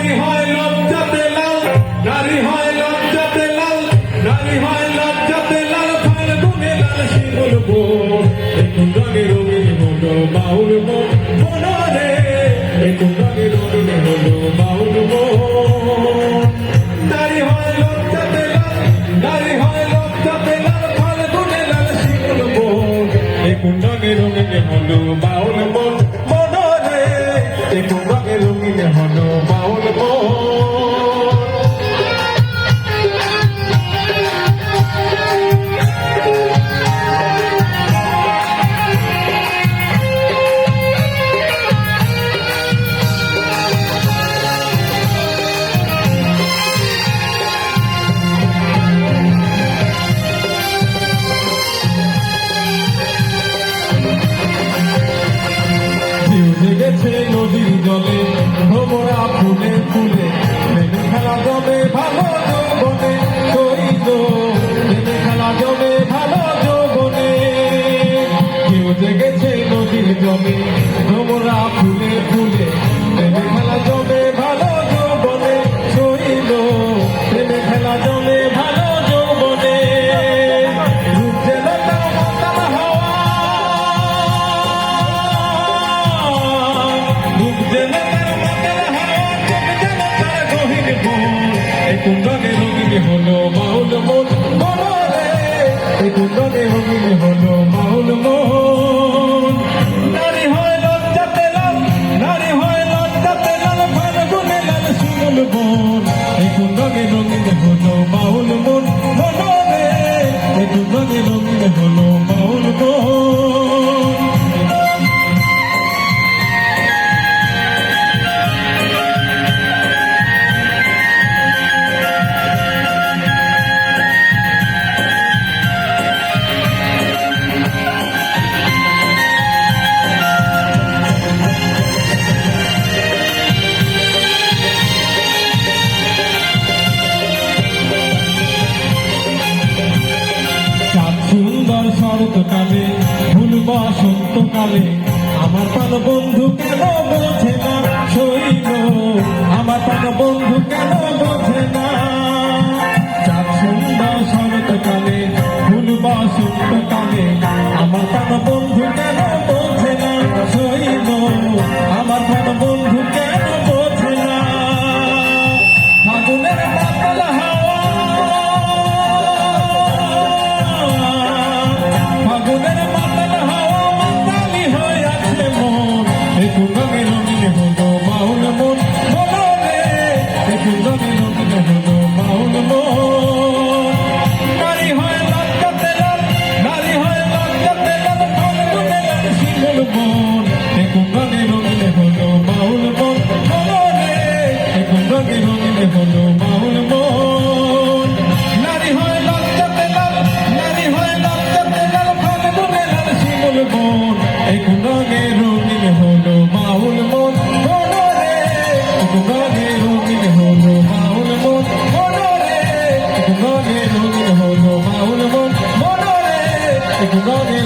নারী হয় লজ্জাতে লাল, নারী হয় লজ্জাতে লাল, নারী হয় লজ্জাতে লাল, ফাল্গুনে লাল শিমুল বোন। দেখুন রঙে রঙিন হলো বাউল মন, মনরে দেখুন রঙে রঙিন হলো বাউল মন। নারী হয় লজ্জাতে লাল, নারী হয় লজ্জাতে লাল, ফাল্গুনে লাল শিমুল বোন। দেখুন রঙে রঙিন হলো বাউল মন, মনরে দেখুন রঙে রঙিন হলো বাউল মন। জেগেছে নদীর জলে ভ্রমরা ফুলে ফুলে, প্রেমে খেলা জমে ভালো যৌবনে, শহীদ প্রেমে খেলা জমে ভালো যৌবনে। কেউ জেগেছে নদীর জলে ভ্রমরা ফুলে ফুলে, প্রেমে খেলা জমে ভালো যৌবনে, শহীদ প্রেমে খেলা জমে ভালো যৌবনে। রূপ যেন তার মাতাল হাওয়া, দেখুন রঙে রঙিন হলো বাউল মন, মনরে দেখুন রঙে রঙিন হলো বাউল মন। নারী হয় লজ্জাতে লাল, নারী হয় লজ্জাতে লাল, ফাল্গুনে লাল শিমুল বোন। দেখুন রঙে রঙিন হলো বাউল মন, মনরে দেখুন রঙে রঙিন হলো বাউল মন। সুন্দর শরৎকালে ফুল বসন্তকালে, আমার প্রাণ বন্ধু কেন বোঝে না, শৈল আমার প্রাণ বন্ধু কেন বোঝে না। চাঁদ সুন্দর শরৎকালে ফুল বসন্তকালে, আমার প্রাণ বন্ধু কেন বোঝে না, শৈল আমার প্রাণ বন্ধু কেন বোঝে না। ফাগুনের মাতাল হাওয়া, ফাগুনের মাতাল হাওয়া মাতালি হয়ে আছে মন। দেখুন রঙে রঙিন হলো বাউল মন, মনরে দেখুন রঙে রঙিন হলো বাউল মন। নারী হয় লজ্জাতে লাল, নারী হয় লজ্জাতে লাল, ফাল্গুনে লাল শিমুল বোন। দেখুন রঙে রঙিন হলো বাউল মন, মনরে দেখুন রঙে রঙিন হলো বাউল মন। নারী হয় লজ্জাতে লাল, নারী হয় লজ্জাতে লাল, ফাল্গুনে লাল শিমুল বোন। দেখুন রঙে রঙিন হলো বাউল মন, মনরে দেখুন রঙে রঙিন হলো বাউল মন, মনরে দেখুন রঙে রঙিন হলো বাউল মন, মনরে দেখুন রঙে